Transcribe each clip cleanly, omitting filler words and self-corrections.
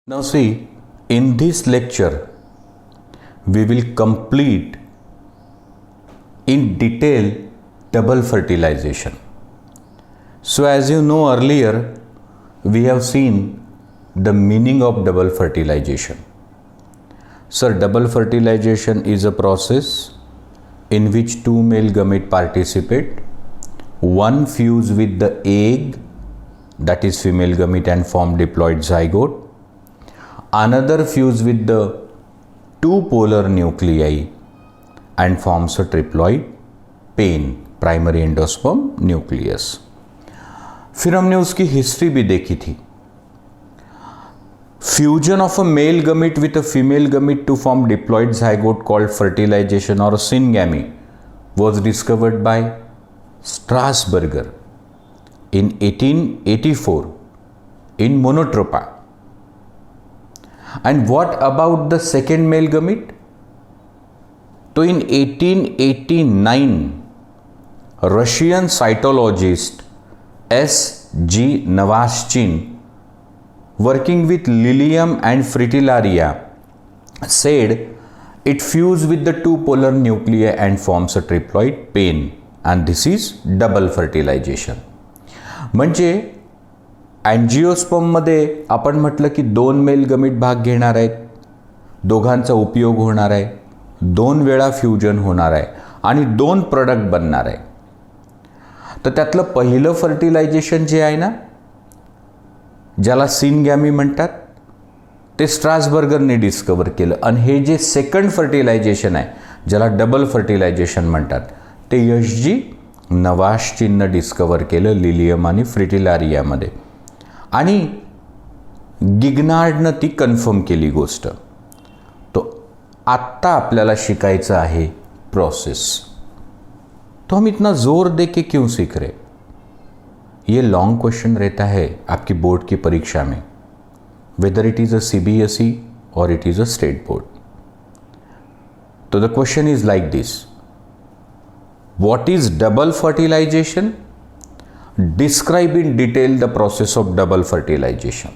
Now see, in this lecture, we will complete in detail double fertilization. So as you know earlier, we have seen the meaning of double fertilization. Sir, double fertilization is a process in which two male gametes participate. One fuse with the egg, that is female gamete, and form diploid zygote. Another fuse with the two polar nuclei and forms a triploid PEN, primary endosperm nucleus. फिर हमने उसकी history भी देखी थी. Fusion of a male gamete with a female gamete to form diploid zygote called fertilization और syngamy was discovered by Strasburger in 1884 in Monotropa. And what about the second male gamete? तो in 1889 Russian cytologist S.G. Navashchin, working with Lilium and Fritillaria, said it fuses with the two polar nuclei and forms a triploid pair, and this is double fertilization. म्हणजे अँजिओस्पर्ममध्ये आपण म्हटलं की दोन male gamete भाग घेणार आहेत, दोघांचा उपयोग होणार आहे, दोन वेळा फ्युजन होणार आहे आणि दोन प्रोडक्ट बनणार आहे. तर त्यातलं पहिलं फर्टिलायझेशन जे आहे ना, ज्याला सिनगॅमी म्हणतात, ते स्ट्रासबर्गरने डिस्कवर केलं. आणि हे जे सेकंड फर्टिलायझेशन आहे, ज्याला डबल फर्टिलायझेशन म्हणतात, ते एस.जी. नवाश्चिननं डिस्कवर केलं लिलियम आणि फ्रिटिलारियामध्ये. आणि गिग्नार्डनं ती कन्फर्म केली गोष्ट. तो आत्ता आपल्याला शिकायचं आहे प्रोसेस. तो हम इतना जोर दे के क्यों सीख रहे? ये लॉन्ग क्वेश्चन रहता है आपकी बोर्ड की परीक्षा में, whether it is a CBSE और it is a state board. तो the question is like this: what is double fertilization? Describe in detail the process of double fertilization.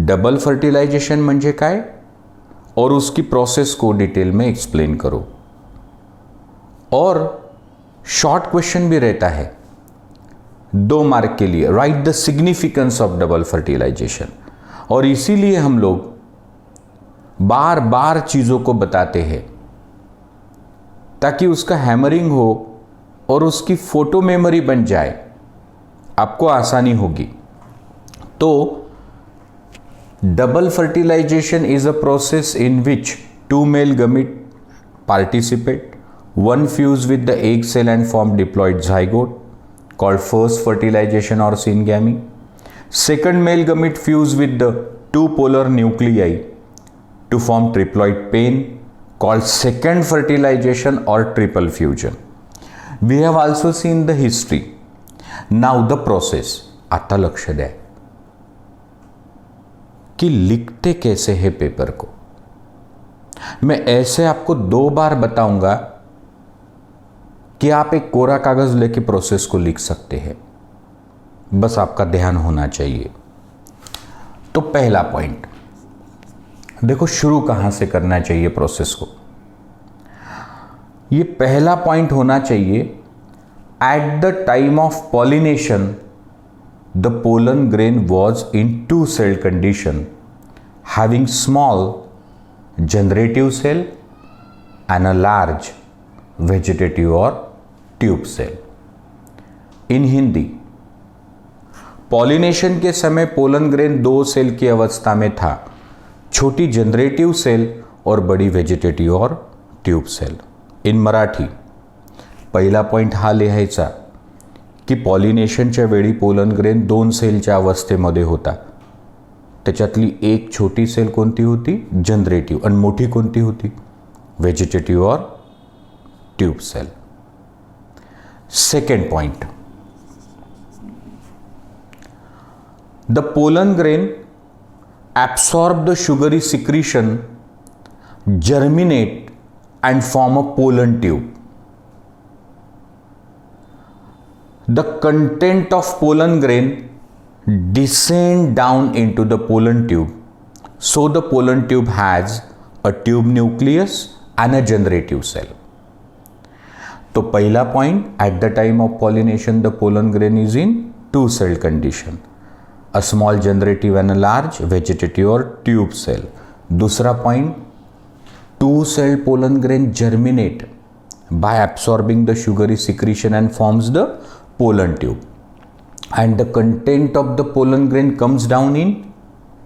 Double fertilization म्हणजे काय और उसकी प्रोसेस को डिटेल में explain करो. और शॉर्ट क्वेश्चन भी रहता है 2 मार्क के लिए, write the significance of double fertilization. और इसीलिए हम लोग बार बार चीज़ों को बताते हैं ताकि उसका हैमरिंग हो और उसकी फोटो मेमोरी बन जाए, आपको आसानी होगी. तो double fertilization is a process in which two male gamete participate, one fuse with the egg cell and form diploid zygote called first fertilization or syngamy. Second male gamete fuse with the two polar nuclei to form triploid pair called second fertilization or triple fusion. We have also seen the history. Now the process. आता लक्ष द्या कि लिखते कैसे है paper को. मैं ऐसे आपको 2 बार बताऊंगा कि आप एक कोरा कागज लेके प्रोसेस को लिख सकते हैं. बस आपका ध्यान होना चाहिए. तो पहला पॉइंट देखो, शुरू कहां से करना चाहिए प्रोसेस को. ये पहला पॉइंट होना चाहिए, eight the time of pollination the pollen grain was in 2 cell condition having small generative cell and a large vegetative or tube cell. In Hindi, pollination के समय पोलन ग्रेन 2 सेल की अवस्था में था, छोटी जनरेटिव सेल और बड़ी वेजिटेटिव और ट्यूब सेल. इन मराठी, पहिला पॉइंट हा लिहायचा की पॉलिनेशनच्या वेळी पोलन ग्रेन 2 सेलच्या अवस्थेमध्ये होता. त्याच्यातली एक छोटी सेल कोणती होती? जनरेटिव्ह. आणि मोठी कोणती होती? वेजिटेटिव्ह और tube cell. Second point, the pollen grain absorb the sugary secretion, germinate and form a pollen tube. The content of pollen grain descend down into the pollen tube So the pollen tube has a tube nucleus and a generative cell. तो पहला point, at the time of pollination the pollen grain is in two cell condition, a small generative and a large vegetative or tube cell. दूसरा point, two cell pollen grain germinate by absorbing the sugary secretion and forms the pollen tube, and the content of the pollen grain comes down in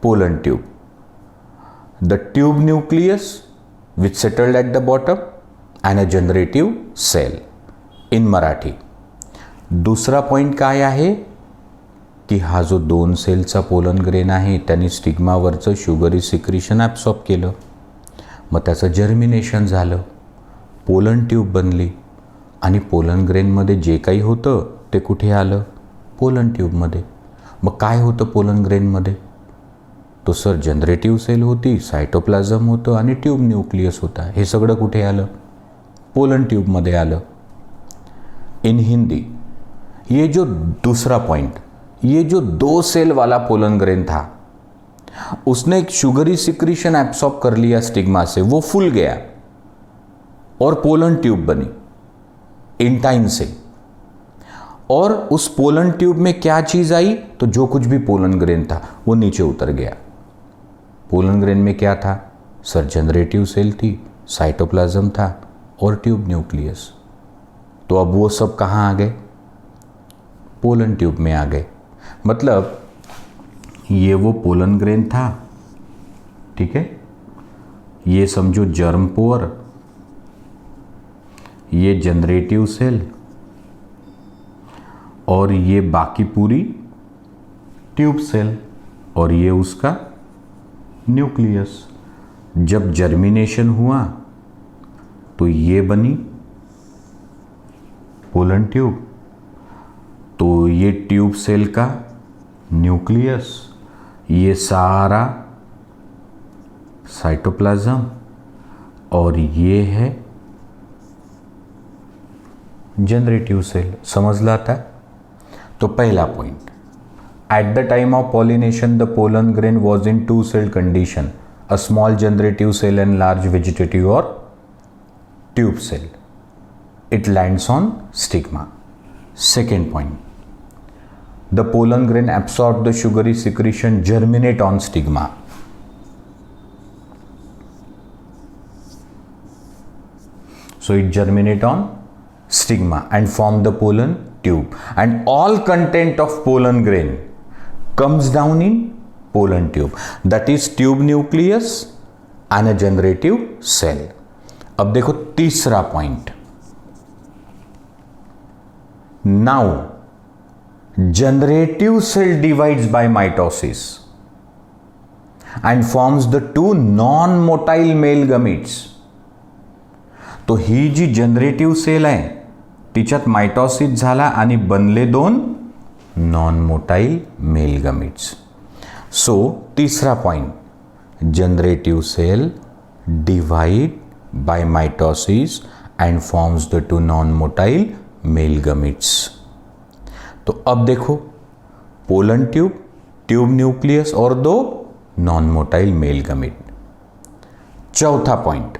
pollen tube. The tube nucleus which settled at the bottom and a generative cell in Marathi. दुसरा point काय आहे की हा जो 2 सेलचा pollen grain आहे त्यांनी स्टिग्मावरचं sugary secretion absorb केलं, मग त्याचं जर्मिनेशन झालं, पोलन ट्यूब बनली आणि पोलन ग्रेनमध्ये जे काही होतं ते कुठे आलं? पोलन ट्यूबमध्ये. मग काय होतं पोलन ग्रेनमध्ये? तो सर जनरेटिव्ह सेल होती, सायटोप्लाझम होतं आणि ट्यूब न्यूक्लियस होता. हे सगळं कुठे आलं? पोलन ट्यूबमध्ये आलं. इन हिंदी, ये जो दूसरा पॉइंट, ये जो 2 सेल वाला पोलन ग्रेन था, उसने एक शुगरी सिक्रीशन एब्सॉर्ब कर लिया स्टिग्मा से, वो फूल गया और पोलन ट्यूब बनी इंटाइन से. और उस पोलन ट्यूब में क्या चीज आई? तो जो कुछ भी पोलन ग्रेन था वो नीचे उतर गया. पोलन ग्रेन में क्या था? सर जनरेटिव सेल थी, साइटोप्लाज्म था और ट्यूब न्यूक्लियस. तो अब वो सब कहाँ आ गए? पोलन ट्यूब में आ गए. मतलब ये वो पोलन ग्रेन था, ठीक है, ये समझो जर्म पोर, ये जनरेटिव सेल और ये बाकी पूरी ट्यूब सेल और ये उसका न्यूक्लियस. जब जर्मिनेशन हुआ तो ये बनी पोलन ट्यूब, तो ये ट्यूब सेल का न्यूक्लियस, ये सारा साइटोप्लाज्म और ये है जनरेटिव सेल. समझ लाता है? तो पहला point, at the time of pollination the pollen grain was in 2 cell condition, a small generative cell and large vegetative और tube cell. It lands on stigma. Second point, the pollen grain absorb the sugary secretion, germinate on stigma. So it germinate on stigma and form the pollen tube, and all content of pollen grain comes down in pollen tube, that is tube nucleus and a generative cell. अब देखो तीसरा point. Now, generative cell divides by mitosis and forms the 2 non-motile male gametes. तो ही जी generative cell आहे तिच्यात mitosis झाला आणि बनले 2 non-motile mail gametes. So तिसरा point, generative cell divide by mitosis and forms the 2 non-motile male gametes. तो अब देखो पोलन ट्यूब, ट्यूब न्यूक्लियस और 2 non-motile male gamete. चौथा point,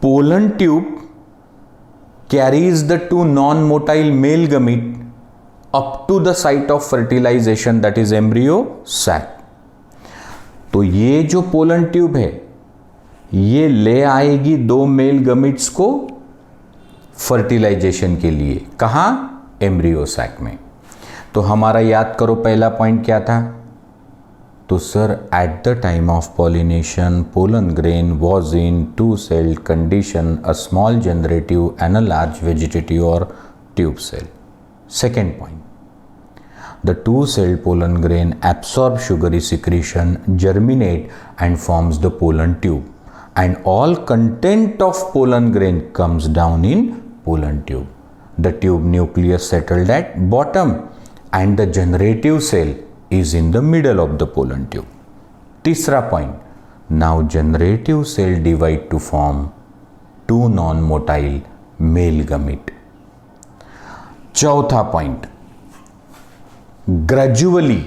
pollen tube carries the 2 non-motile male gamete up to the site of fertilization, that is embryo sac. तो ये जो pollen tube है ये ले आएगी 2 मेल गमीट्स को फर्टिलाइजेशन के लिए. कहाँ? एम्ब्रियो सैक में. तो हमारा याद करो पहला पॉइंट क्या था? तो sir at the time of pollination pollen grain was in 2 cell condition, a small generative and a large vegetative और tube cell. Second point, the 2-celled pollen grain absorb sugary secretion, germinate and forms the pollen tube, and all content of pollen grain comes down in pollen tube. The tube nucleus settled at bottom and the generative cell is in the middle of the pollen tube. तीसरा point, now generative cell divide to form 2 non-motile male gamete. चौथा point, gradually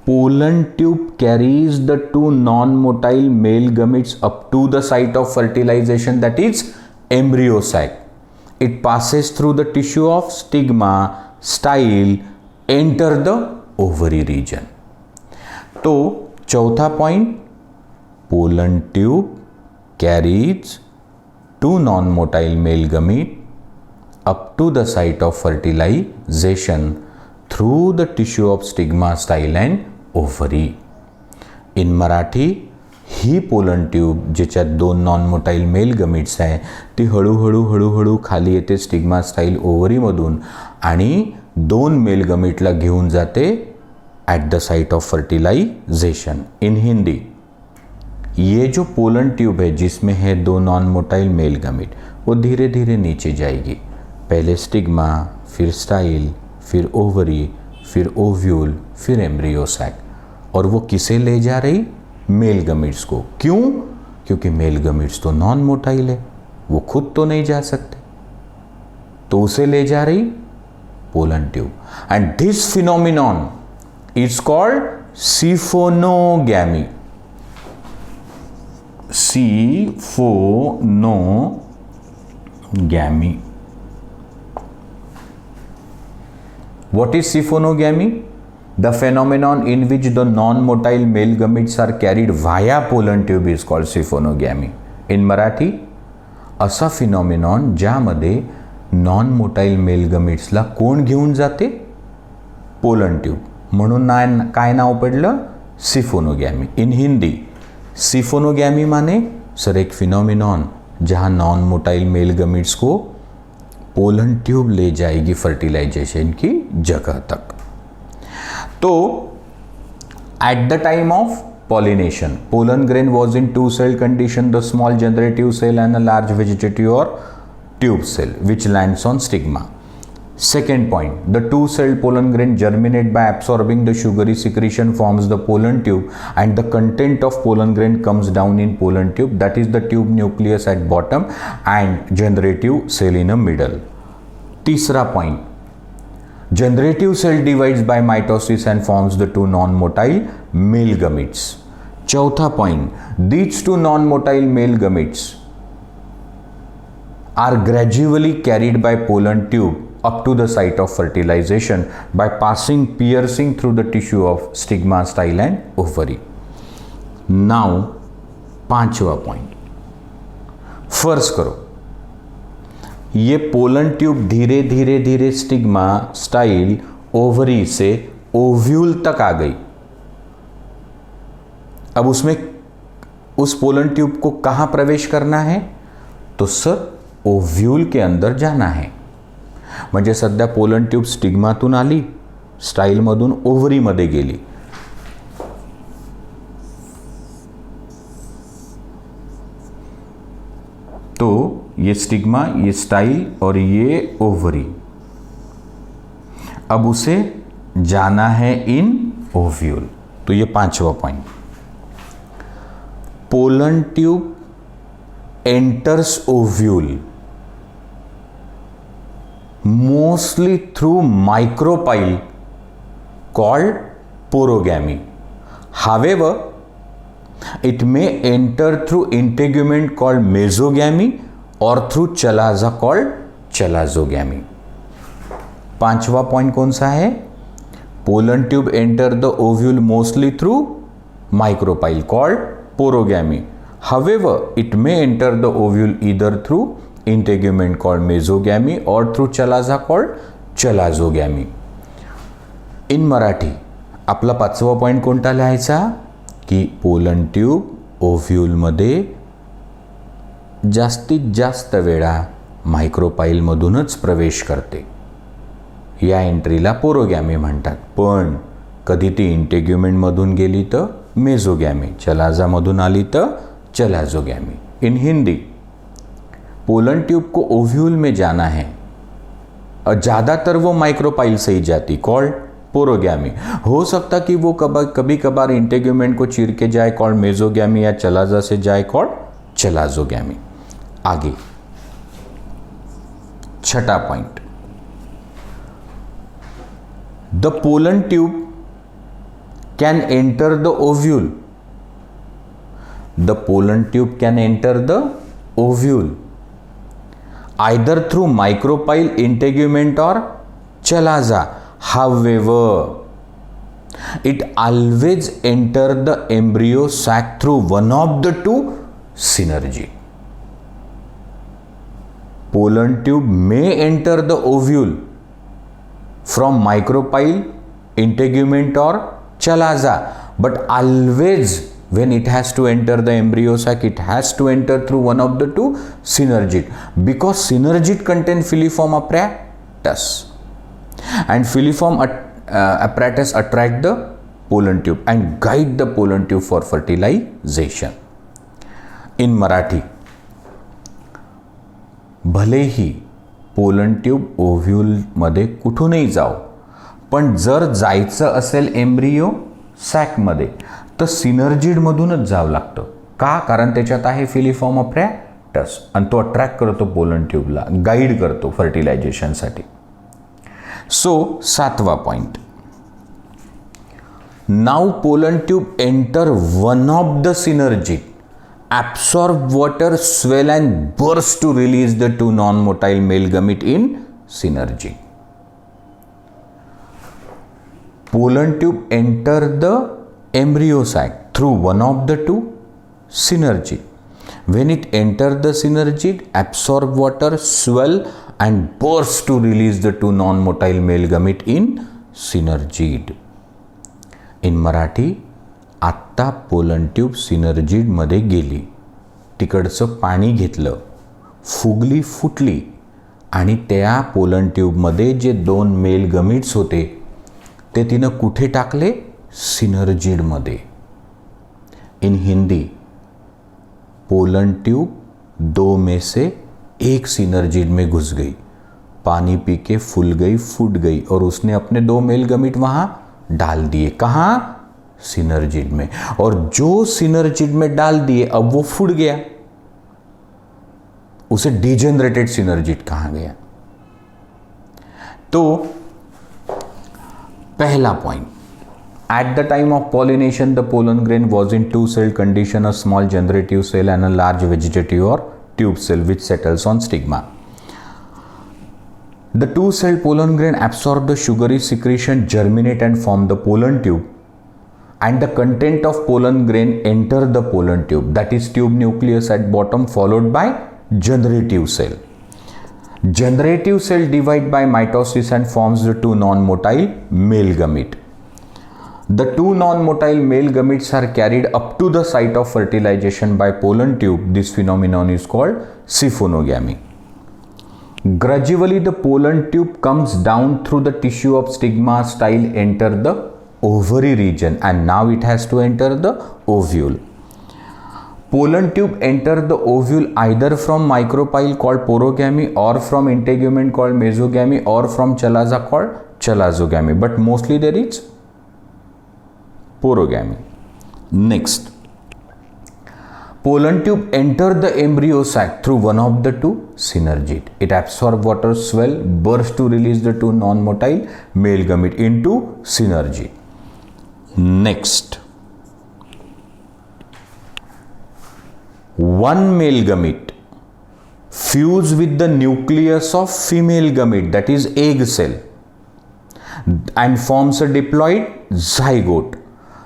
pollen tube carries the two non-motile male gametes up to the site of fertilization, that is embryo sac. It passes through the tissue of stigma, style, enter the ovary region. तो चौथा point, pollen tube carries two non-motile male gamete up to the site of fertilization through the tissue of stigma, style and ovary. In Marathi, he pollen tube ज्याच्यात दोन non motile mail gametes आहे ती हळूहळू हळूहळू खाली येते स्टिग्मा, स्टाईल, ओव्हरीमधून आणि दोन मेल गमिटला घेऊन जाते at the site of fertilization. In Hindi, ये जो पोलन ट्यूब है जिसमें है दो नॉन मोटाइल मेल गमिट, वो धीरे धीरे नीचे जाएगी. पहले स्टिग्मा, फिर स्टाइल, फिर ओवरी, फिर ओव्यूल, फिर एम्ब्रियो सैक. और वो किसे ले जा रही? मेल गमिट्स को. क्यों? क्योंकि मेल गमिट्स तो नॉन मोटाइल है, वो खुद तो नहीं जा सकते, तो उसे ले जा रही pollen tube. And this phenomenon is called siphonogamy. Siphonogamy. What is siphonogamy? The phenomenon in which the non-motile male gametes are carried via pollen tube is called siphonogamy. In Marathi, असा फिनॉमिनॉन ज्यामध्ये नॉन मोटाईल मेल गमिट्सला कोण घेऊन जाते? Pollen tube. म्हणून काय नाव पडलं? सिफोनोगॅमी. इन हिंदी, सिफोनोगॅमी माने sir एक फिनोमिनॉन जहाँ नॉन मोटाइल मेल गमिट्स को पोलन ट्यूब ले जाएगी फर्टिलाइजेशन की जगह तक. तो eight the time of pollination, pollen grain was in two-cell condition, the small generative cell and a large vegetative or tube cell which lands on stigma. Second point, the two-celled pollen grain germinate by absorbing the sugary secretion, forms the pollen tube, and the content of pollen grain comes down in pollen tube, that is the tube nucleus at bottom and generative cell in the middle. तीसरा point, generative cell divides by mitosis and forms the two non-motile male gametes. चौथा point, these two non-motile male gametes are gradually carried by pollen tube up to the site of fertilization by piercing through the tissue of stigma, style and ovary. Now, पांचवा point, फर्ज करो ये pollen tube धीरे धीरे धीरे stigma, style, ovary से ovule तक आ गई. अब उसमें उस पोलन ट्यूब को कहां प्रवेश करना है? तो सर ओव्यूल के अंदर जाना है. म्हणजे सध्या पोलन ट्यूब स्टिग्मातून आली, स्टाईलमधून ओव्हरीमध्ये गेली. तो ये स्टिग्मा, ये स्टाइल और ये ओवरी, अब उसे जाना है इन ओव्यूल. तो ये पांचवा point, pollen tube enters ovule mostly through micropyle called porogamy. However, it may enter through integument called mesogamy or through chalaza called chalazogamy. पांचवा पॉइंट कौन सा है? Pollen tube enter the ovule mostly through micropyle called पोरोगैमी. However, it may enter the ovule either through integument called mesogamy or through chalaza called chalazogamy. इन मराठी आपला पाचवा point कोणता लिहायचा? की pollen tube ओव्यूलमध्ये जास्तीत जास्त वेळा मायक्रोपाईलमधूनच प्रवेश करते. या एंट्रीला पोरोगॅमी म्हणतात. पण कधी ती इंटेग्युमेंटमधून गेली तर मेझोगॅमी, चलाजामधून आली तर चलाजोगॅमी. इन हिंदी, पोलन ट्यूब को ओव्यूल में जाना है और ज़्यादातर वो माइक्रोपाइल से ही जाती, कॉल्ड पोरोगैमी. हो सकता कि वो कभी कभार इंटेग्यूमेंट को चीर के जाए, कॉल्ड मेजोगैमी, या चलाजा से जाए, कॉल्ड चलाजोगैमी. आगे छठा point, the pollen tube can enter the ovule. The pollen tube can enter the ovule either through micropyle, integument or chalaza. However, it always enter the embryo sac through one of the two synergy. Pollen tube may enter the ovule from micropyle, integument or chalaza, but always when it has to enter the embryo sac, it has to enter through one of the two synergid, because synergid contain filiform apparatus, and filiform apparatus attract the pollen tube and guide the pollen tube for fertilization. In Marathi, भलेही pollen tube ovule मध्ये कुठूनही जाओ, पण जर जायचं असेल embryo सॅकमध्ये तर सिनर्जिडमधूनच जावं लागतं. का? कारण त्याच्यात आहे फिलिफॉर्म अपॅरेटस आणि तो अट्रॅक्ट करतो पोलन ट्यूबला, गाईड करतो फर्टिलायझेशनसाठी. सो 7वा point, now pollen tube enter one of the synergid, absorb water, swell and burst to release the two non-motile male gamete in synergy. Pollen tube enter the embryo sac through one of the two synergy. When it enter the synergy, absorb water, swell and burst to release the two non-motile male gamete in synergy. In Marathi, आत्ता pollen tube सिनर्जिडमध्ये गेली, तिकडचं पाणी घेतलं, फुगली, फुटली आणि त्या pollen ट्यूबमध्ये जे 2 mail gametes होते ते तिनं कुठे टाकले? सिनर्जिडमध्ये. इन हिंदी, पोलन ट्यूब 2 में से 1 सिनर्जिड में घुस गई, पानी पी के फूल गई, फूट गई और उसने अपने 2 मेल गमिट वहां डाल दिए. कहाँ? सिनर्जिड में. और जो सिनर्जिड में डाल दिए अब वो फूट गया, उसे डिजेनरेटेड सिनर्जिड कहा गया. तो पहला point, at the time of pollination the pollen grain was in 2-celled condition, a small generative cell and a large vegetative or tube cell which settles on stigma. The 2-celled pollen grain absorb the sugary secretion, germinate and form the pollen tube, and the content of pollen grain enter the pollen tube, that is tube nucleus at bottom, followed by generative cell. Generative cell divide by mitosis and forms the 2 non-motile male gamete. The 2 non-motile male gametes are carried up to the site of fertilization by pollen tube. This phenomenon is called siphonogamy. Gradually the pollen tube comes down through the tissue of stigma, style, enter the ovary region, and now it has to enter the ovule. Pollen tube enter the ovule either from micropyle called porogamy, or from integument called mesogamy, or from chalaza called chalazogamy, but mostly there is porogamy. Next, pollen tube enter the embryo sac through one of the two synergid. It absorb water, swell, burst to release the 2 non-motile male gamete into synergid. Next, one male gamete fuse with the nucleus of female gamete, that is egg cell, and forms a diploid zygote.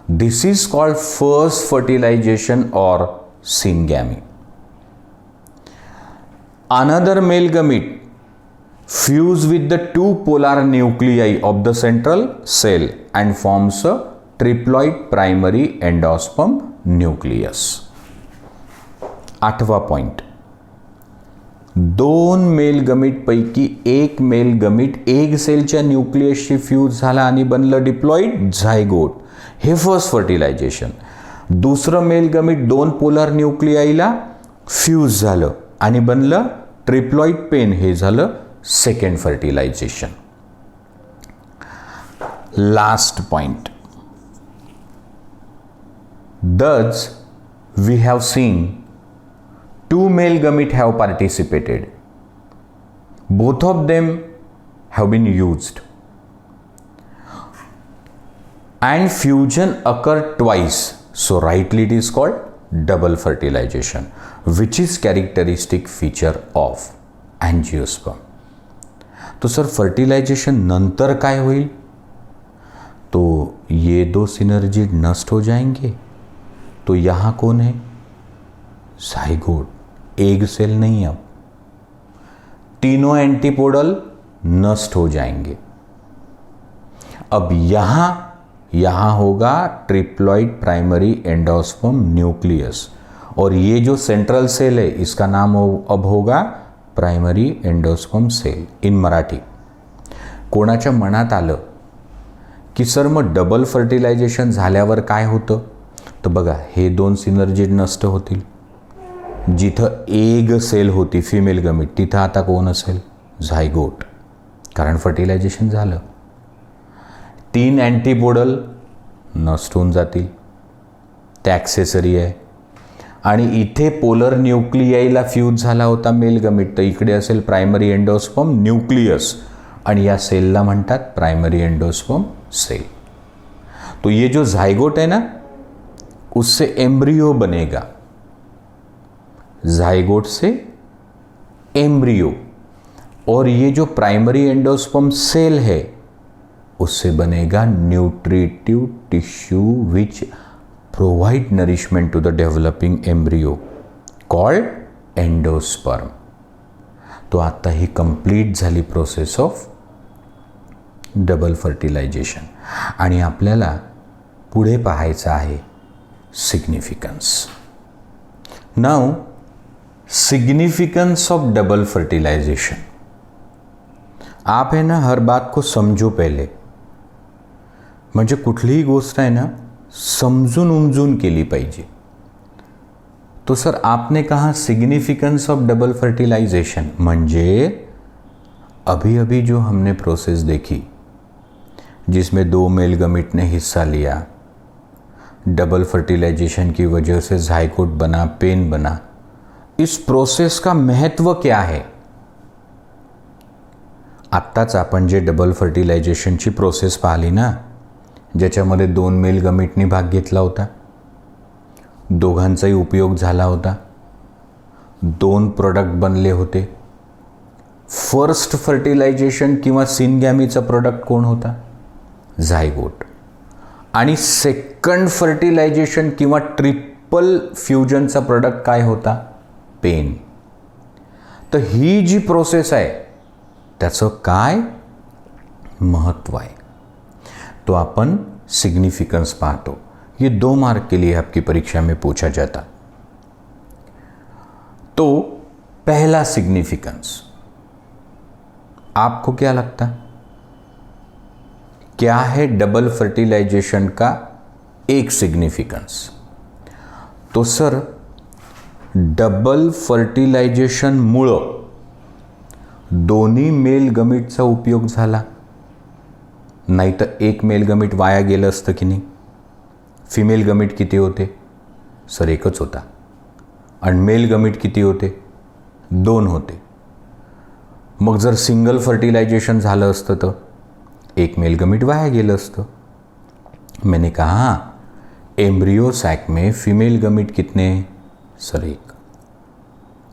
This is called first fertilization or syngamy. Another male gamete fuse with the 2 polar nuclei of the central cell and forms a triploid primary endosperm nucleus. 8वा point, 2 male gamete पैकी 1 mail गमिट egg सेलच्या न्यूक्लियसशी fuse झाला आणि बनलं diploid zygote. हे first fertilization. दुसरं male gamete 2 polar न्यूक्लियाईला fuse झालं आणि बनलं ट्रिप्लॉइड पेन. हे झालं second fertilization. Last point, thus we have seen 2 male gamete have participated. Both of them have been used, and fusion occur twice, so rightly it is called double fertilization, which is characteristic feature of angiosperm. तो sir fertilisation नंतर काय होईल? तो ये दो synergy नष्ट हो जाएंगे, तो यहाँ कौन है? जाइगोट, एग सेल नहीं, अब तीनों एंटीपोडल नष्ट हो जाएंगे। अब यहां होगा ट्रिप्लॉइड प्राइमरी एंडोस्पर्म न्यूक्लियस, और ये जो सेंट्रल सेल है इसका नाम अब होगा प्राइमरी एंडोस्पर्म सेल इन मराठी। कोणाच्या मनात आलं की सर मग डबल फर्टिलायझेशन झाल्यावर काय होतं? तर बघा, हे दोन सिनर्जी नष्ट होतील, जिथं एग सेल होती फिमेल गमीट तिथं आता कोण असेल? झायगोट, कारण फर्टिलायझेशन झालं। तीन अँटीपोडल नष्ट होऊन जातील, ते ॲक्सेसरी आहे, आणि इथे पोलर न्यूक्लियाईला फ्यूज झाला होता मेल गमीट, तर इकडे असेल प्रायमरी एंडोस्पर्म न्यूक्लियस, आणि या सेलला म्हणतात प्राइमरी एंडोस्पर्म सेल। तो ये जो जाइगोट है ना, उससे एम्ब्रियो बनेगा, जाइगोट से एम्ब्रियो, और ये जो प्राइमरी एंडोस्पर्म सेल है उससे बनेगा nutritive tissue which provide nourishment to the developing embryo called endosperm. तो आता ही कंप्लीट झाली प्रोसेस ऑफ डबल फर्टिलायझेशन, आणि आपल्याला पुढे पाहायचं आहे significance. Now significance of double fertilization, आप है ना हर बात को समझो पहले, म्हणजे कुठलीही गोष्ट आहे ना समजून उमजून केली पाहिजे। तो सर आपने कहा सिग्निफिकेंस ऑफ डबल फर्टिलाइजेशन, म्हणजे अभी अभी जो हमने प्रोसेस देखी जिसमें दो मेल गमीट ने हिस्सा लिया, डबल फर्टिलाइजेशन की वजह से जाइगोट बना, पेन बना, इस प्रोसेस का महत्व क्या है? आत्ताच आपण जे डबल फर्टिलायझेशनची प्रोसेस पाहिली ना, ज्याच्यामध्ये दोन मेल गमीटनी भाग घेतला होता, दोघांचाही उपयोग झाला होता, दोन प्रोडक्ट बनले होते। फर्स्ट फर्टिलायझेशन किंवा सिनगॅमीचा प्रोडक्ट कोण होता? जाइगोट, आणि सेकंड फर्टिलायझेशन किंवा ट्रिपल फ्युजनचा प्रोडक्ट काय होता? पेन। तर ही जी प्रोसेस आहे त्याचं काय महत्व आहे तो आपण सिग्निफिकेंस पाहतो। ये 2 मार्क के लिए आपकी परीक्षा में पूछा जाता। तो पहला सिग्निफिकेंस आपको क्या लगता, क्या है डबल फर्टिलाइजेशन का एक सिग्निफिकेंस? तो सर डबल फर्टिलायझेशन मुळे दोन्ही मेल गमीटचा उपयोग झाला, नाही तर एक मेल गमीट वाया गेलं असतं की नाही? फिमेल गमीट किती होते? सर एकच होता, आणि मेल गमीट किती होते? 2 होते। मग जर सिंगल फर्टिलायझेशन झालं असतं तर एक मेल गमीट वाया गेलं असतं। मैंने कहा एम्ब्रियो सैक में फीमेल गमीट कितने? सर 1,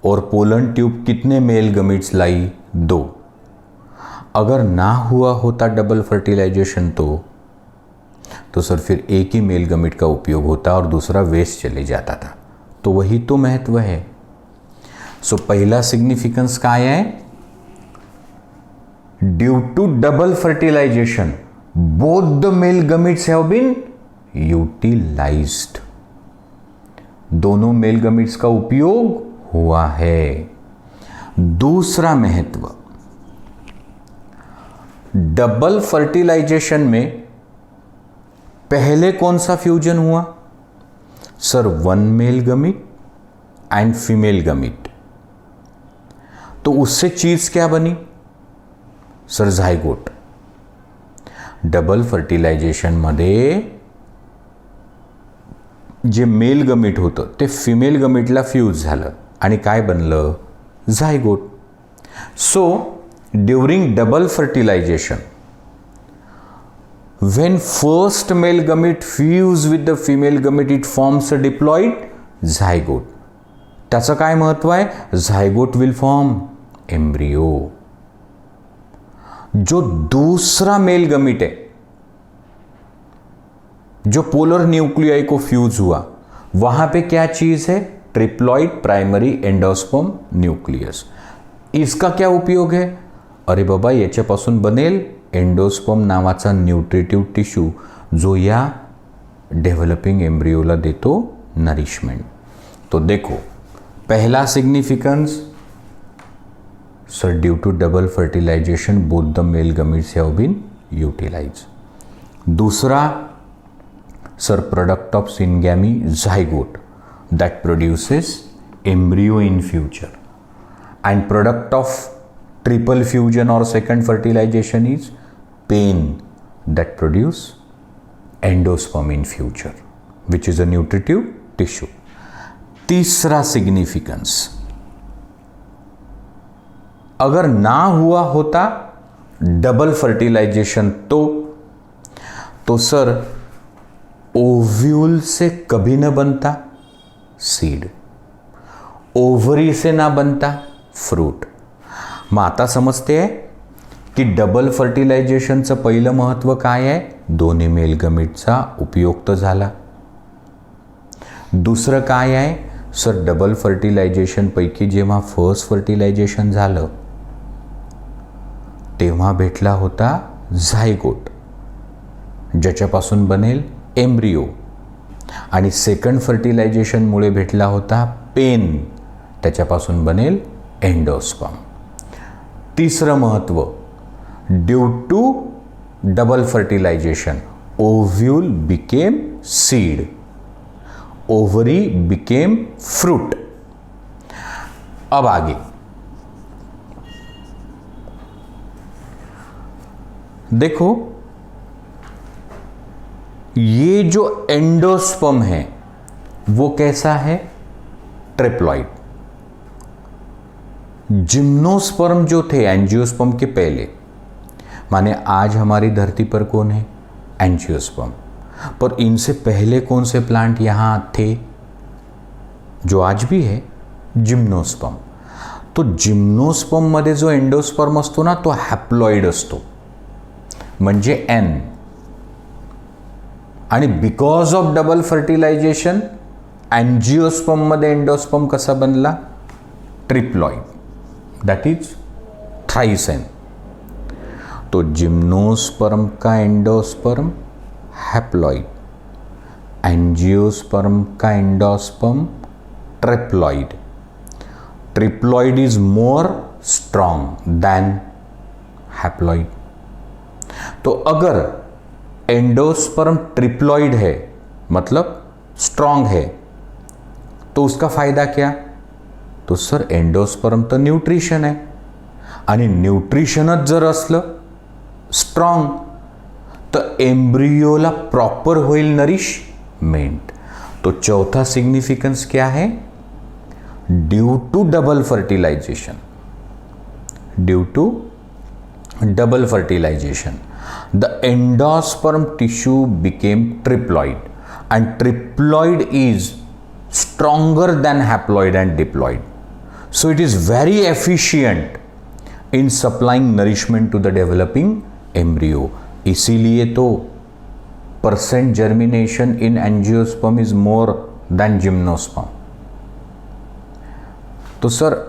और पोलन ट्यूब कितने मेल गमीट्स लाई? 2। अगर ना हुआ होता डबल फर्टिलाइजेशन तो सर फिर एक ही मेल गमीट का उपयोग होता और दूसरा वेस्ट चले जाता था। तो वही तो महत्व है। सो पहला सिग्निफिकेंस काय है? Due to double fertilization both the male gametes have been utilized, दोनों मेल गमीट्स का उपयोग हुआ है। दूसरा महत्व, डबल फर्टिलाइजेशन में पहले कौन सा फ्यूजन हुआ? Sir 1 male gamete and female gamete. तो उससे चीज क्या बनी? Sir zygote. डबल फर्टिलायझेशन मध्ये जे मेल गमीट होतं ते फिमेल गमीटला फ्यूज झालं आणि काय बनलं? Zygote. So during double fertilization when first male gamete fuse with the female gamete it forms a diploid zygote. त्याचं काय महत्व आहे? Zygote will form embryo. जो दूसरा मेल गमीट है, जो पोलर न्यूक्लियाई को फ्यूज हुआ, वहां पे क्या चीज है? Triploid primary endosperm nucleus. इसका क्या उपयोग है? अरे बाबा, याच्यापासून बनेल एंडोस्पर्म नावाचा न्यूट्रिटिव्ह टिश्यू, जो या डेव्हलपिंग एम्ब्रियोला देतो नरिशमेंट. तो देखो, पहला significance, sir due to double fertilization both the male gametes have been utilize. दूसरा, sir product of syngamy zygote that produces embryo in future, and product of triple fusion or second fertilization is pain that produce endosperm in future, which is a nutritive tissue. तीसरा significance, अगर ना हुआ होता double fertilization तो sir ovule से कभी न बनता सीड, ओव्हरी से ना बनता फ्रूट. मग आता समजते आहे की डबल फर्टिलायझेशनचं पहिलं महत्त्व काय आहे? दोन्ही मेल गमीटचा उपयोग तर झाला. दुसरं काय आहे? सर डबल फर्टिलायझेशन पैकी जेव्हा फर्स्ट फर्टिलायझेशन झालं तेव्हा भेटला होता झायगोट, ज्याच्यापासून बनेल एम्ब्रियो, आणि सेकंड फर्टिलायझेशनमुळे भेटला होता पेन, त्याच्यापासून बनेल एंडोस्पर्म. तिसरं महत्त्व, due to double fertilization ovule became seed, ovary became fruit. अब आगे देखो, ये जो एंडोस्पर्म है वो कैसा है? ट्रिप्लॉइड. जिम्नोस्पर्म जो थे एंजियोस्पर्म के पहले, माने आज हमारी धरती पर कौन है? एंजियोस्पर्म. पर इनसे पहले कौन से प्लांट यहां थे जो आज भी है? जिम्नोस्पर्म. तो जिम्नोस्पर्म मध्ये जो एंडोस्पर्म असतो ना, तो हॅप्लॉइड असतो, म्हणजे एन. आणि because of double fertilization angiosperm मध्ये एंडोस्पर्म कसा बनला? Triploid, that is thrice N. तो जिम्नोस्पर्म का एंडोस्पर्म हैप्लॉइड, एंजियोस्पर्म का endosperm triploid. Triploid is more strong than haploid. तो अगर एंडोस्पर्म ट्रिप्लॉइड है, मतलब स्ट्रॉन्ग है, तो उसका फायदा क्या? तो सर एंडोस्पर्म तर न्यूट्रिशन आहे, आणि न्यूट्रिशनच जर असलं स्ट्रॉंग, तर एम्ब्रियोला प्रॉपर होईल नरिशमेंट. तो चौथा सिग्निफिकेंस क्या है? Due to double fertilization, due to double fertilization the endosperm tissue became triploid, and triploid is stronger than haploid and diploid, so it is very efficient in supplying nourishment to the developing embryo. इसीलिए तो percent germination in angiosperm is more than gymnosperm. तो sir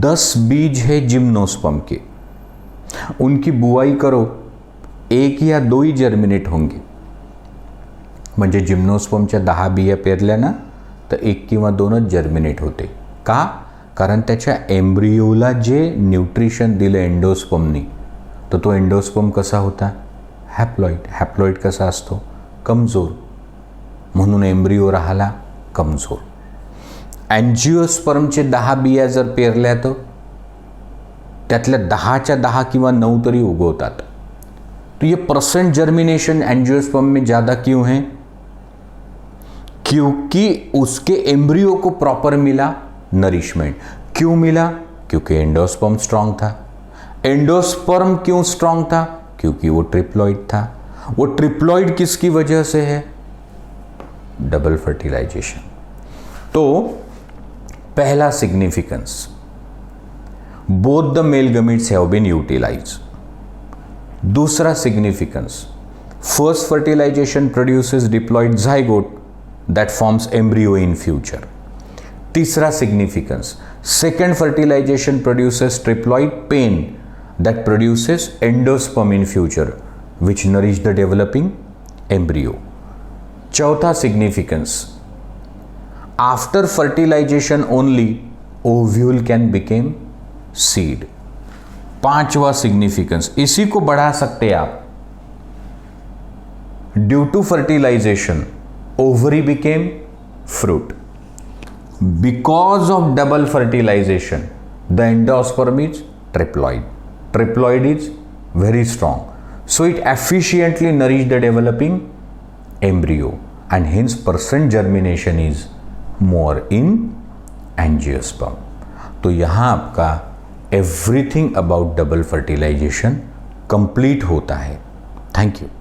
10 बीज है gymnosperm के, उनकी बुआई करो, एक या 2 ही जर्मिनेट होंगे. म्हणजे जिम्नोस्पर्मच्या 10 बिया पेरल्या ना, तर 1 किंवा 2च जर्मिनेट होते. का? कारण त्याच्या एम्ब्रियोला जे न्यूट्रिशन दिलं एंडोस्पर्मनी, तर तो एंडोस्पर्म कसा होता? हॅप्लॉइड. हॅप्लॉइड कसा असतो? कमजोर. म्हणून एम्ब्रियो राहिला कमजोर. एंजियोस्पर्मचे 10 बिया जर पेरल्या तर त्यातल्या 10च्या 10 किंवा 9 तरी उगवतात. तो ये परसेंट जर्मिनेशन एंजियोस्पर्म में ज़्यादा क्यों है? क्योंकि उसके एम्ब्रियो को प्रॉपर मिला नरिशमेंट. क्यों मिला? क्योंकि एंडोस्पर्म स्ट्रांग था. एंडोस्पर्म क्यों स्ट्रांग था? क्योंकि वो ट्रिप्लॉइड था. वो ट्रिप्लॉइड किसकी वजह से है? Double fertilization. तो पहला significance, both the male gametes have been utilized. दूसरा significance, first fertilization produces diploid zygote that forms embryo in future. तीसरा significance, second fertilization produces triploid PEN that produces endosperm in future which nourish the developing embryo. चौथा significance, after fertilization only ovule can became seed. पांचवा significance, इसी को बढ़ा सकते आप, due to fertilization ovary became fruit. Because of double fertilization, the endosperm is triploid. Triploid is very strong, so it efficiently nourishes the developing embryo, and hence percent germination is more in angiosperm. तो यहाँ आपका everything about double fertilization complete होता है. Thank you.